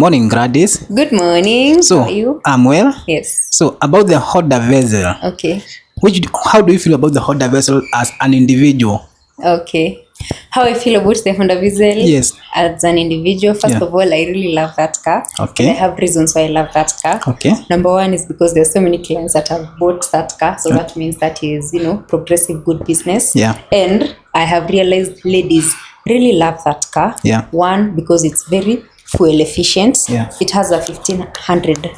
Morning, Gladys. Good morning. So, how are you? I'm well. Yes. So, about the Honda Vezel, Okay. how do you feel about the Honda Vezel as an individual? Okay. How I feel about the Honda Vezel Yes. as an individual? First Yeah. of all, I really love that car. Okay. And I have reasons why I love that car. Okay. Number one is because there's so many clients that have bought that car. So that means that is, progressive good business. Yeah. And I have realized ladies really love that car. Yeah. One, because it's very fuel efficient. Yeah. It has a 1500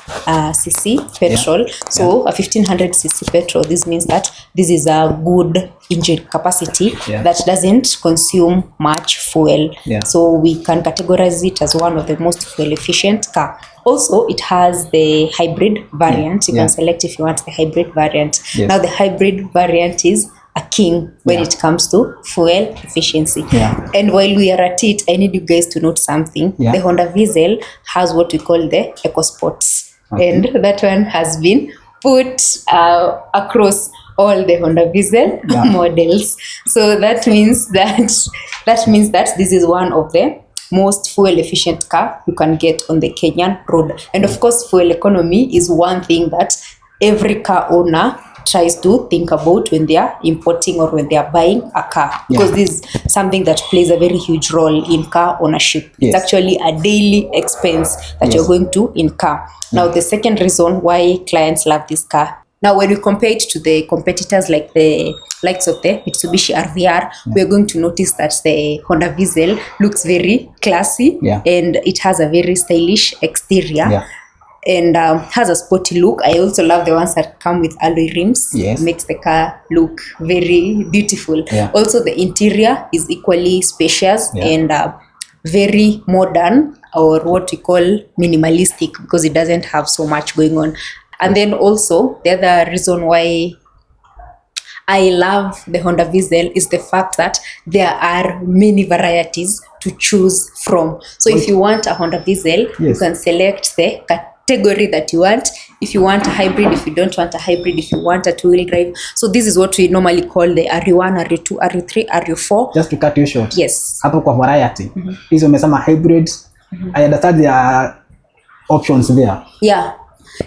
cc petrol. Yeah. So a 1500 cc petrol, this means that this is a good engine capacity that doesn't consume much fuel. Yeah. So we can categorize it as one of the most fuel efficient car. Also, it has the hybrid variant. You can select if you want the hybrid variant. Yes. Now the hybrid variant is a king when it comes to fuel efficiency. Yeah. And while we are at it, I need you guys to note something. Yeah. The Honda Vezel has what we call the EcoSports. Okay. And that one has been put across all the Honda Vezel models. So that means that this is one of the most fuel efficient car you can get on the Kenyan road. And of course, fuel economy is one thing that every car owner tries to think about when they are importing or when they are buying a car, because this is something that plays a very huge role in car ownership. It's actually a daily expense that you're going to incur. Now, the second reason why clients love this car, now when we compare it to the competitors like the likes of the Mitsubishi RVR, we're going to notice that the Honda Vezel looks very classy and it has a very stylish exterior. And has a sporty look. I also love the ones that come with alloy rims. It makes the car look very beautiful. Also, the interior is equally spacious and very modern, or what we call minimalistic, because it doesn't have so much going on. And then also, the other reason why I love the Honda Vezel is the fact that there are many varieties to choose from. So if you want a Honda Vezel, you can select the category that you want. If you want a hybrid, if you don't want a hybrid, if you want a two-wheel drive. So this is what we normally call the RU1, RU2, RU3, RU4. Just to cut you short. Yes. Hapo kwa variety. Hizo umesema hybrid. I understand there are options there. Yeah.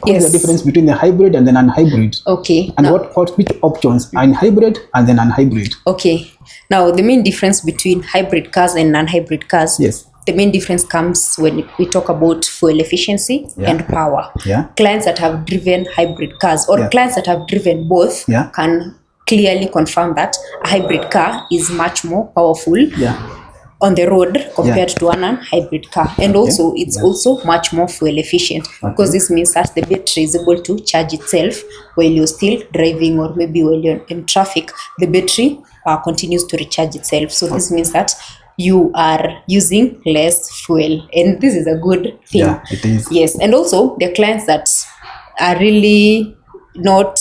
What is the difference between the hybrid and the non-hybrid? Okay. And which options are in hybrid and then non-hybrid? Okay. Now, the main difference between hybrid cars and non-hybrid cars. Yes. The main difference comes when we talk about fuel efficiency and power. Clients that have driven hybrid cars or clients that have driven both can clearly confirm that a hybrid car is much more powerful on the road compared to a non-hybrid car. And also, it's also much more fuel efficient, because this means that the battery is able to charge itself while you're still driving, or maybe while you're in traffic, the battery continues to recharge itself. So this means that you are using less fuel, and this is a good thing. Yeah, it is. Yes. And also, the clients that are really not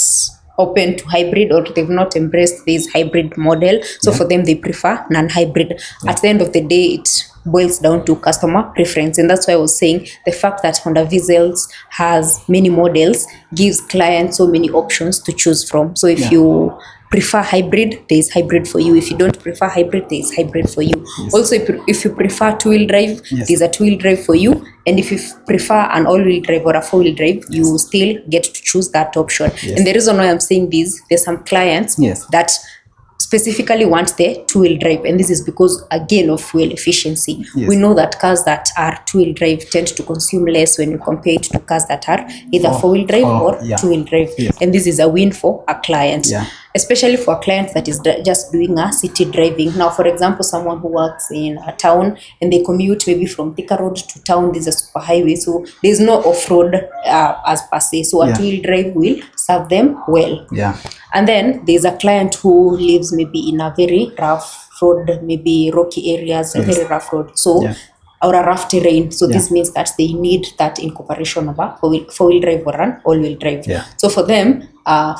open to hybrid, or they've not embraced this hybrid model, so for them they prefer non-hybrid. At the end of the day, it boils down to customer preference, and that's why I was saying the fact that Honda Vezels has many models gives clients so many options to choose from. So if you prefer hybrid, there is hybrid for you. If you don't prefer hybrid, there is hybrid for you. Also, if you prefer two-wheel drive, there's a two-wheel drive for you. And if you prefer an all-wheel drive or a four-wheel drive, you still get to choose that option. And the reason why I'm saying this, there's some clients that specifically want the two-wheel drive, and this is because, again, of fuel efficiency. We know that cars that are two-wheel drive tend to consume less when you compare it to cars that are either four-wheel drive or two-wheel drive. And this is a win for a client, especially for a client that is just doing a city driving. Now, for example, someone who works in a town and they commute maybe from Thika Road to town, there's a super highway, so there's no off-road as per se. So a two-wheel drive will serve them well. And then there's a client who lives maybe in a very rough road, maybe rocky areas, a very rough road, so or a rough terrain. So this means that they need that incorporation of a four-wheel drive or an all-wheel drive. So for them,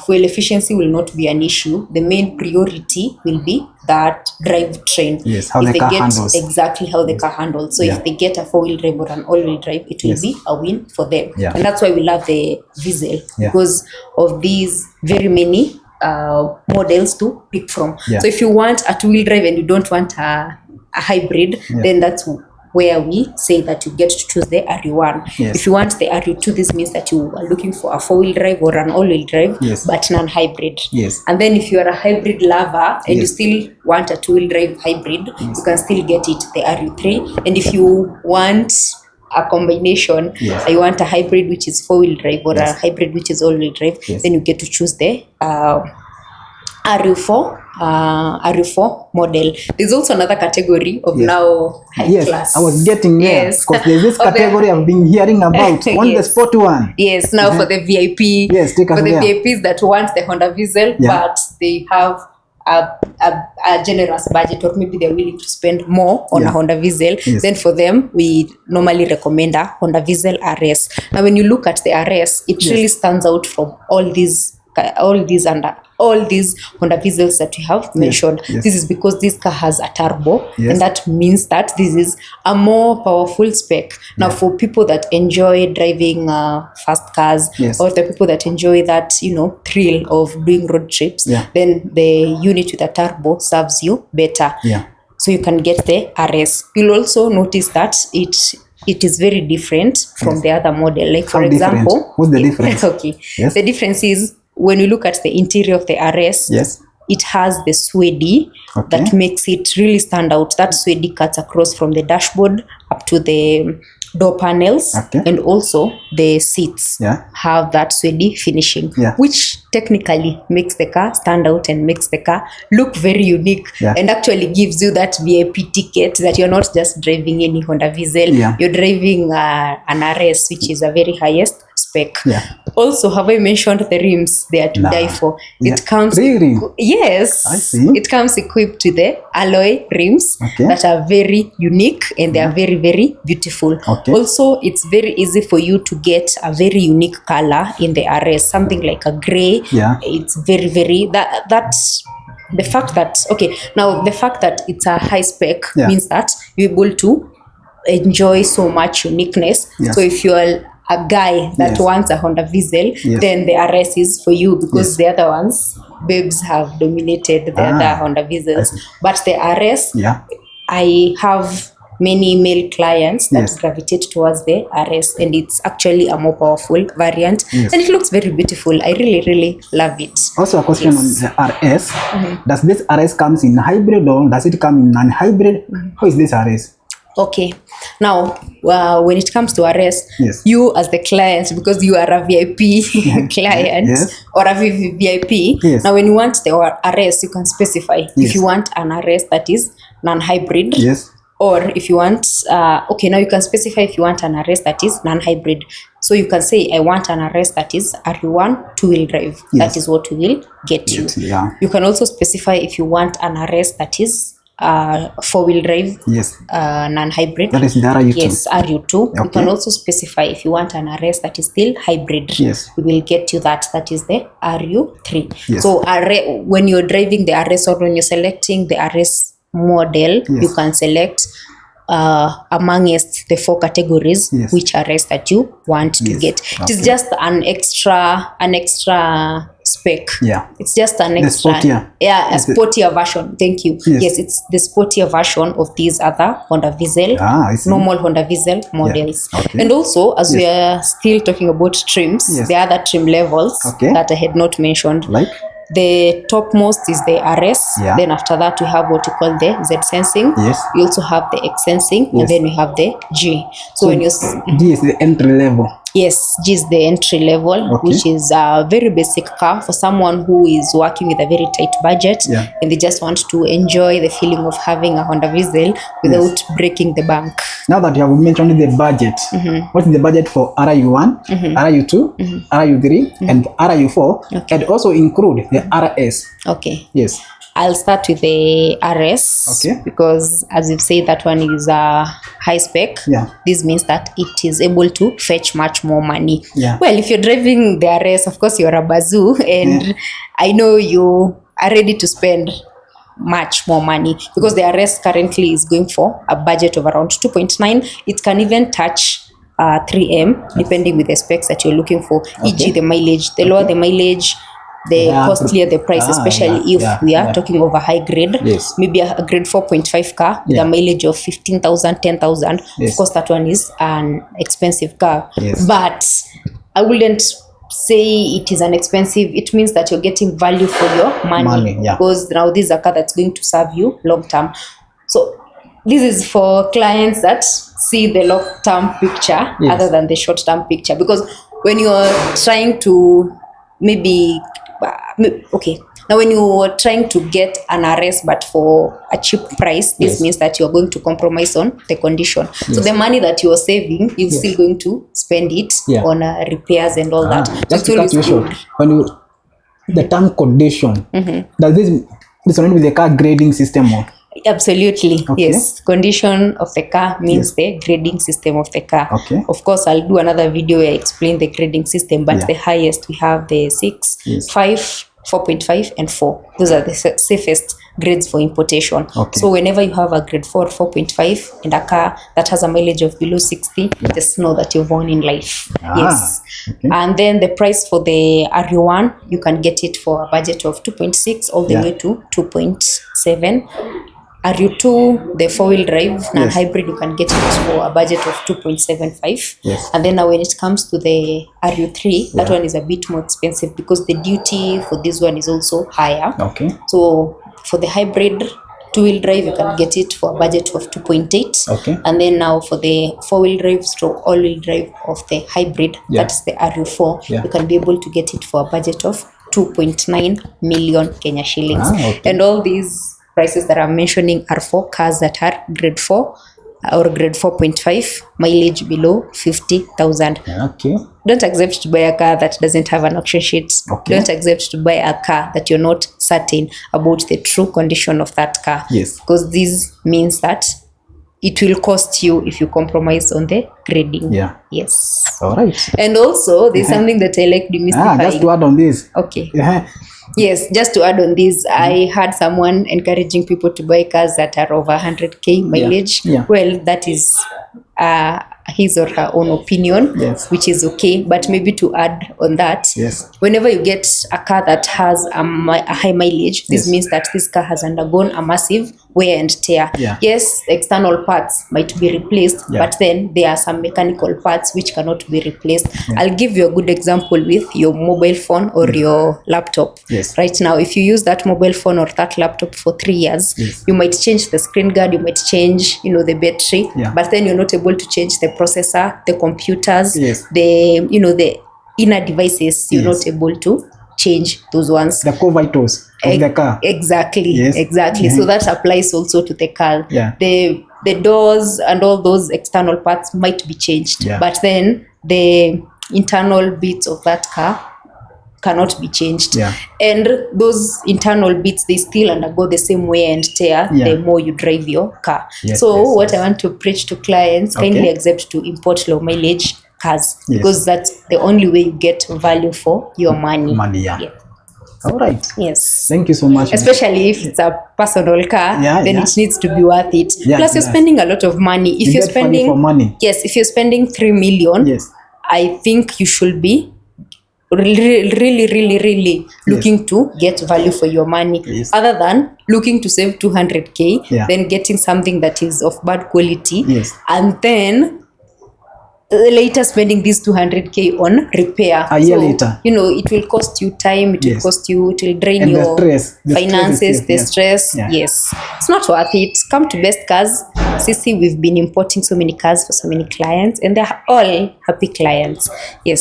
fuel efficiency will not be an issue. The main priority will be that drivetrain. How if the car handles. Exactly how the car handles. So if they get a four-wheel drive or an all-wheel drive, it will be a win for them. And that's why we love the Vezel, because of these very many models to pick from. So if you want a two-wheel drive and you don't want a hybrid, then that's where we say that you get to choose the RU1. Yes. If you want the RU2, this means that you are looking for a 4-wheel drive or an all-wheel drive, Yes. but non-hybrid. Yes. And then if you are a hybrid lover and you Yes. still want a 2-wheel drive hybrid, you can still get it, the RU3. And if you want a combination, Yes. you want a hybrid which is 4-wheel drive or Yes. a hybrid which is all-wheel drive, Yes. then you get to choose the RU4 model. There's also another category of Yes. now high Yes, class. I was getting there. Yes. Because there's this Of the- category I've been hearing about. On the Yes. sport one. Yes, now for the VIP, Yes, take us for the there. VIPs that want the Honda Vezel, Yeah. but they have a generous budget, or maybe they're willing to spend more on Yeah. a Honda Vezel, Yes. then for them, we normally recommend a Honda Vezel RS. Now, when you look at the RS, it Yes. really stands out from all these HondaVezels that we have mentioned. Yes. This is because this car has a turbo, Yes. and that means that this is a more powerful spec. Now, Yeah. for people that enjoy driving fast cars, Yes. or the people that enjoy that, thrill of doing road trips, Yeah. then the unit with a turbo serves you better. Yeah. So you can get the RS. You'll also notice that it is very different from Yes. the other model. Like, for How different? example, What's the difference? Okay. Yes. The difference is when you look at the interior of the RS, Yes. it has the suede Okay. that makes it really stand out. That suede cuts across from the dashboard up to the door panels, Okay. and also the seats Yeah. have that suede finishing, Yeah. which technically makes the car stand out and makes the car look very unique, Yeah. and actually gives you that VIP ticket that you're not just driving any Honda Vezel, Yeah. you're driving an RS, which is a very highest spec. Yeah. Also, have I mentioned the rims? They are to Nah. die for. Yeah. It comes Really? Yes, I see. it comes equipped with the alloy rims Okay. that are very unique, and they are very, very beautiful. Okay. Also, it's very easy for you to get a very unique color in the RS, something like a gray. Yeah. It's very, very that's the fact that the fact that it's a high spec Yeah. means that you're able to enjoy so much uniqueness. Yes. So if you're a guy that Yes. wants a Honda Vezel, Yes. then the RS is for you, because Yes. the other ones, babes have dominated the other Honda I Vezels. see. But the RS, Yeah. I have many male clients that Yes. gravitate towards the RS, and it's actually a more powerful variant, Yes. and it looks very beautiful. I really, really love it. Also, a question Yes. on the RS. Does this RS comes in hybrid or does it come in non-hybrid? How is this RS? Okay, now when it comes to RS, Yes. you as the client, because you are a VIP client, Yes. or a VIP, Yes. now when you want the RS, you can specify Yes. if you want an RS that is non-hybrid, Yes. or if you want now you can specify if you want an RS that is non-hybrid. So you can say, I want an RS that is RU1 2-wheel drive. Yes. That is what we will get you. Yeah. You can also specify if you want an RS that is 4-wheel drive, Yes. non-hybrid. That is the RU2. Yes, RU2. You Okay. can also specify if you want an RS that is still hybrid. Yes. We will get you that. That is the RU3. Yes. So when you're driving the RS, or when you're selecting the RS model, Yes. you can select amongst the 4 categories Yes. which RS that you want to Yes. get. It is Okay. just an extra spec. Yeah. It's just an The extra, sportier. a Is it- sportier version. Thank you. Yes. Yes, it's the sportier version of these other Honda Vezel, I see. normal Honda Vezel models. Okay. And also, as we are still talking about trims, Yes. the other trim levels Okay. that I had not mentioned. Like? The topmost is the RS. Yeah. Then after that, we have what you call the Z sensing. Yes. We also have the X sensing, and Yes. then we have the G. So when you G is the entry level. Yes, G is the entry level, Okay. which is a very basic car for someone who is working with a very tight budget, Yeah. and they just want to enjoy the feeling of having a Honda Vezel without breaking the bank. Now that you have mentioned the budget, what is the budget for RU1, RU2, RU3, and RU4, Okay. and also include the RS? Okay, Yes. I'll start with the RS, Okay. because as you've said, that one is a high spec. Yeah. This means that it is able to fetch much more money. Yeah. Well, if you're driving the RS, of course you're a bazoo, and I know you are ready to spend much more money, because the RS currently is going for a budget of around 2.9. It can even touch 3M, depending with the specs that you're looking for, e.g. the mileage. The lower the mileage, the costlier the price, especially if we are talking of a high grade. Yes. Maybe a grade 4.5 car with a mileage of 15,000, 10,000. Yes. Of course, that one is an expensive car. Yes. But I wouldn't say it is an expensive. It means that you're getting value for your money. Because now this is a car that's going to serve you long term. So this is for clients that see the long-term picture other than the short-term picture. Because when you are trying to now when you are trying to get an RS but for a cheap price, this means that you're going to compromise on the condition. So the money that you're saving, you're still going to spend it on repairs and all that. Just to cut you short, when you the term condition, does this one with the car grading system or? Absolutely, yes. Condition of the car means the grading system of the car. Of course, I'll do another video where I explain the grading system, but the highest we have the 6, 5, 4.5 and 4. Those are the safest grades for importation. So whenever you have a grade 4, 4.5 and a car that has a mileage of below 60, just know that you've won in life. Yes. And then the price for the RU1, you can get it for a budget of 2.6 all the way to 2.7. RU2, the 4-wheel drive non-hybrid, you can get it for a budget of 2.75. And then now when it comes to the RU3, that one is a bit more expensive because the duty for this one is also higher. So for the hybrid 2-wheel drive, you can get it for a budget of 2.8. And then now for the 4-wheel drive stroke all-wheel drive of the hybrid, that's the RU4, you can be able to get it for a budget of 2.9 million Kenya shillings. And all these prices that I'm mentioning are for cars that are grade 4 or grade 4.5, mileage below 50,000. Don't accept to buy a car that doesn't have an auction sheet. Don't accept to buy a car that you're not certain about the true condition of that car. Because this means that it will cost you if you compromise on the grading. All right. And also, there's something that I like demystifying. Just to add on this. Yes, just to add on this, I had someone encouraging people to buy cars that are over 100k mileage. Well, that is his or her own opinion, which is okay. But maybe to add on that, whenever you get a car that has a high mileage, this means that this car has undergone a massive wear and tear. Yes, external parts might be replaced, but then there are some mechanical parts which cannot be replaced. I'll give you a good example with your mobile phone or your laptop. Right now, if you use that mobile phone or that laptop for 3 years, you might change the screen guard, you might change, the battery, but then you're not able to change the processor, the computers, the inner devices. You're not able to change those ones. The core vitals of the car. Exactly. So that applies also to the car. The doors and all those external parts might be changed, but then the internal bits of that car cannot be changed. And those internal bits, they still undergo the same wear and tear the more you drive your car. What I want to preach to clients, kindly accept to import low mileage cars, because that's the only way you get value for your money. All right. Yes. Thank you so much. Especially if it's a personal car, then it needs to be worth it. Plus, you're spending a lot of money. If you're spending for money. If you're spending 3 million, I think you should be really looking to get value for your money, other than looking to save 200k, then getting something that is of bad quality, and then later spending this 200k on repair. A year later, it will cost you time, it will cost you, it will drain your finances, the stress. It's not worth it. Come to Best Cars. Sisi, we've been importing so many cars for so many clients, and they're all happy clients. Do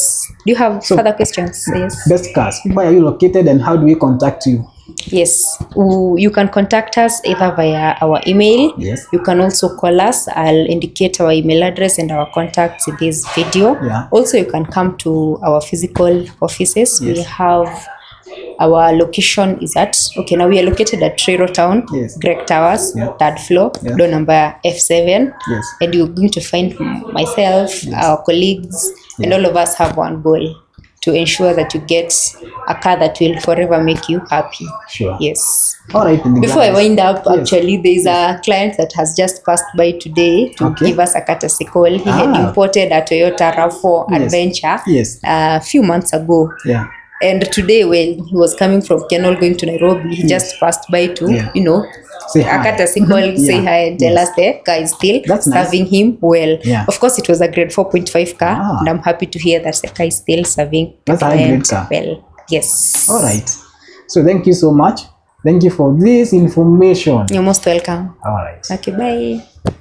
you have further questions? Best Cars, where are you located and how do we contact you? You can contact us either via our email. You can also call us. I'll indicate our email address and our contacts in this video. Also, you can come to our physical offices. We have our location is now we are located at Ruiru Town, Greek Towers, 3rd floor, door number F7. And you're going to find myself, our colleagues, and all of us have one goal: to ensure that you get a car that will forever make you happy. All right. Before I wind up, actually, there's a client that has just passed by today to give us a courtesy call. He had imported a Toyota RAV4 Adventure a few months ago. And today when he was coming from Kenol going to Nairobi, he just passed by to, Say hi. akata single, say hi and tell us the guy is still That's nice. serving him well. Yeah. Of course, it was a grade 4.5 car, Ah. and I'm happy to hear that the guy is still serving the That's a high grade client car. well. Yes. All right. So thank you so much. Thank you for this information. You're most welcome. All right. Okay, bye.